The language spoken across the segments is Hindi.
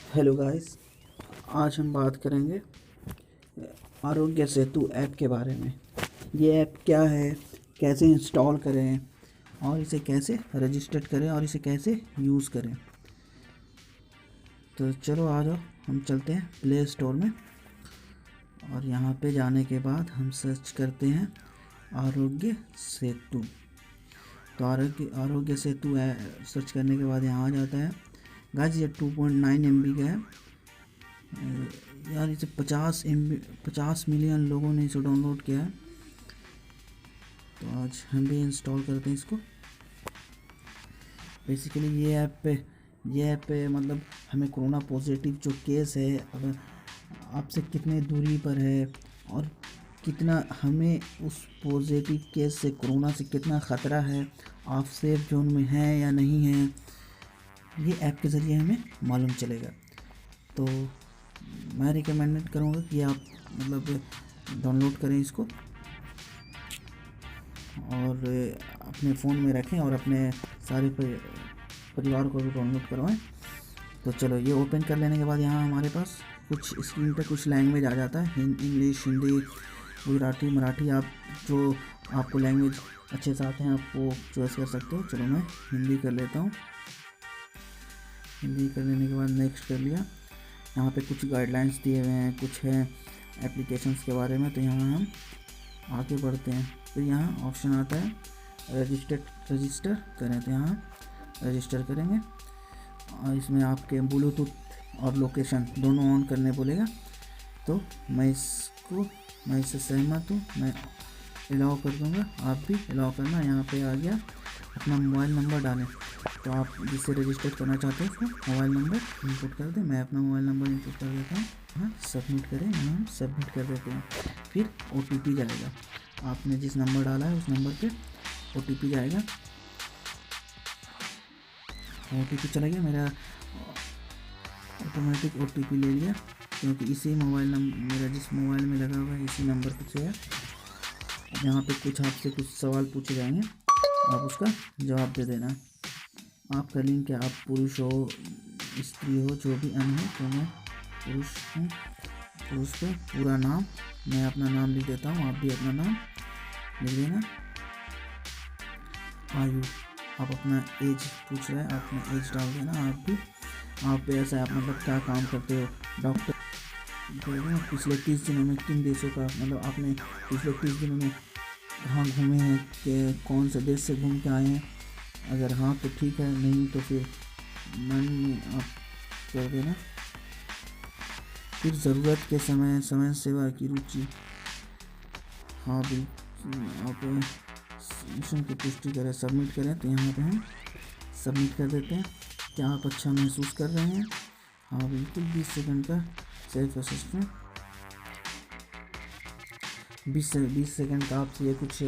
Hello guys. आज हम बात करेंगे आरोग्य सेतु ऐप के बारे में। ये ऐप क्या है, कैसे इंस्टॉल करें और इसे कैसे रजिस्टर करें और इसे कैसे यूज़ करें। तो चलो आ जाओ, हम चलते हैं प्ले स्टोर में और यहाँ पे जाने के बाद हम सर्च करते हैं आरोग्य सेतु। तो आरोग्य सेतु सर्च करने के बाद यहाँ आ जाता है। गाइस ये 2.9 MB का है। यार इसे 50 मिलियन लोगों ने इसे डाउनलोड किया है। तो आज हम भी इंस्टॉल करते हैं इसको। बेसिकली ये ऐप पे मतलब हमें कोरोना पॉजिटिव जो केस है, अगर आपसे कितने दूरी पर है और कितना हमें उस पॉजिटिव केस से, कोरोना से कितना ख़तरा है, आप सेफ जोन में हैं या नहीं हैं, ये ऐप के ज़रिए हमें मालूम चलेगा। तो मैं रिकमेंडेड करूँगा कि आप मतलब डाउनलोड करें इसको और अपने फ़ोन में रखें और अपने सारे परिवार को भी डाउनलोड करवाएं। तो चलो ये ओपन कर लेने के बाद यहाँ हमारे पास कुछ स्क्रीन पे कुछ लैंग्वेज आ जाता है, इंग्लिश, हिंदी, गुजराती, मराठी। आप जो आपको लैंग्वेज अच्छे से आते हैं आप वो चॉइस कर सकते हो। चलो मैं हिंदी कर लेता हूँ। हिंदी कर लेने के बाद नेक्स्ट कर लिया। यहाँ पे कुछ गाइडलाइंस दिए हुए हैं, कुछ है एप्लीकेशंस के बारे में। तो यहाँ हम आगे बढ़ते हैं। फिर यहाँ ऑप्शन आता है रजिस्टर करें। तो यहाँ रजिस्टर करेंगे और इसमें आपके ब्लूटूथ और लोकेशन दोनों ऑन करने बोलेगा। तो मैं इससे सहमत हूँ, मैं अलाउ कर दूँगा। आप भी अलाउ करना। यहाँ पे आ गया, अपना मोबाइल नंबर डालें। तो आप जिससे रजिस्टर करना चाहते हैं उसको मोबाइल नंबर इंपुट कर दें। मैं अपना मोबाइल नंबर इंपुट कर देता हूँ। हाँ सबमिट करें, यहाँ हम सबमिट कर देते हैं। फिर OTP जाएगा, आपने जिस नंबर डाला है उस नंबर पे OTP जाएगा। OTP चला गया, मेरा ऑटोमेटिक OTP ले लिया, क्योंकि इसी मोबाइल नंबर मेरा जिस मोबाइल में लगा हुआ है इसी नंबर पे से है। यहाँ पे कुछ आपसे कुछ सवाल पूछे जाएंगे, आप उसका जवाब दे देना। आपका लिंग क्या, आप पुरुष हो, स्त्री हो, जो भी अन्य हो। तो मैं पुरुष हूँ। पुरुष पे पूरा नाम, मैं अपना नाम लिख देता हूँ, आप भी अपना नाम लिख देना। आयु, आप अपना एज पूछ रहे हैं, आप अपना एज डाल देना। आप भी आप ऐसा आप मतलब क्या काम करते हो, डॉक्टर। पिछले 30 दिनों में किन देशों का, मतलब आपने पिछले 30 दिनों में कहाँ घूमे हैं, कि कौन से देश से घूम के आए हैं। अगर हाँ तो ठीक है, नहीं तो फिर मन आप कर देना। फिर ज़रूरत के समय समाज सेवा की रुचि, हाँ बिल्कुल आप मिशन की पुष्टि करें, सबमिट करें। तो यहाँ पे हम सबमिट कर देते हैं। क्या आप अच्छा महसूस कर रहे हैं? हाँ बिल्कुल। 20 सेकंड का सेल्फ असेसमेंट। 20 सेकंड का आपसे ये कुछ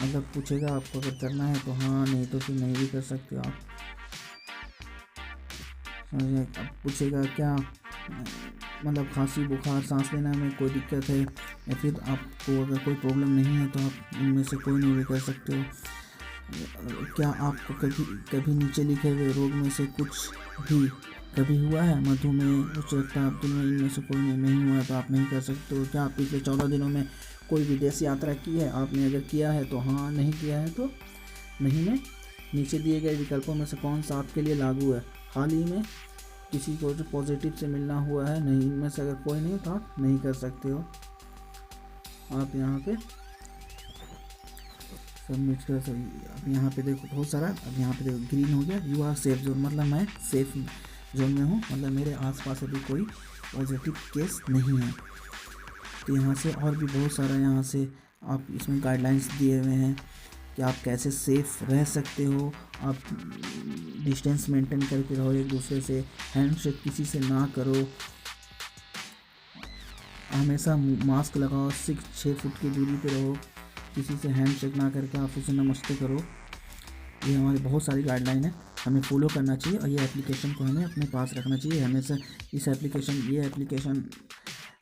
मतलब पूछेगा, आपको अगर करना है तो हाँ, नहीं तो फिर नहीं भी कर सकते हो आप। अब पूछेगा क्या मतलब खांसी, बुखार, सांस लेना में कोई दिक्कत है, या फिर आपको अगर कोई प्रॉब्लम नहीं है तो आप इनमें से कोई नहीं भी कर सकते हो। क्या आपको कभी नीचे लिखे हुए रोग में से कुछ भी कभी हुआ है? मधुमेह, उच्च रक्तचाप, में इनमें से कोई नहीं हुआ तो आप नहीं कर सकते हो। क्या आप पिछले 14 दिनों में कोई विदेश यात्रा की है? आपने अगर किया है तो हाँ, नहीं किया है तो नहीं में नीचे दिए गए विकल्पों में से कौन सा आपके लिए लागू है? हाल ही में किसी को जो पॉजिटिव से मिलना हुआ है? नहीं, इनमें से अगर कोई नहीं तो आप नहीं कर सकते हो। आप यहाँ पे सबमिट कर सकते। अब यहाँ पे देखो बहुत सारा, अब यहाँ पे देखो ग्रीन हो गया, यू आर सेफ जोन, मतलब मैं सेफ जोन में हूँ, मतलब मेरे आसपास अभी कोई पॉजिटिव केस नहीं है। तो यहाँ से और भी बहुत सारा, यहाँ से आप इसमें गाइडलाइंस दिए हुए हैं कि आप कैसे सेफ रह सकते हो। आप डिस्टेंस मेंटेन करके रहो एक दूसरे से, हैंडशेक किसी से ना करो, हमेशा मास्क लगाओ, 6 फुट की दूरी पे रहो, किसी से हैंडशेक ना करके आप उसे नमस्ते करो। ये हमारी बहुत सारी गाइडलाइन है, हमें फॉलो करना चाहिए और ये एप्लीकेशन को हमें अपने पास रखना चाहिए हमेशा। ये एप्लीकेशन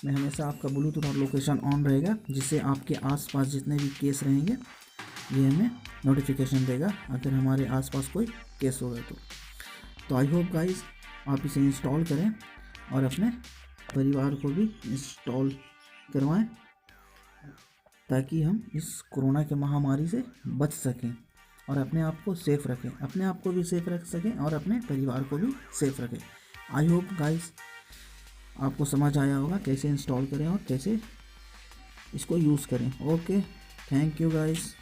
में हमेशा आपका ब्लूटूथ और लोकेशन ऑन रहेगा, जिससे आपके आसपास जितने भी केस रहेंगे ये हमें नोटिफिकेशन देगा अगर हमारे आसपास कोई केस होगा तो। आई होप गाइस आप इसे इंस्टॉल करें और अपने परिवार को भी इंस्टॉल करवाएं, ताकि हम इस कोरोना के महामारी से बच सकें और अपने आप को सेफ रखें, अपने आप को भी सेफ रख सकें और अपने परिवार को भी सेफ रखें। आई होप गाइस आपको समझ आया होगा कैसे इंस्टॉल करें और कैसे इसको यूज़ करें। Okay, thank you guys.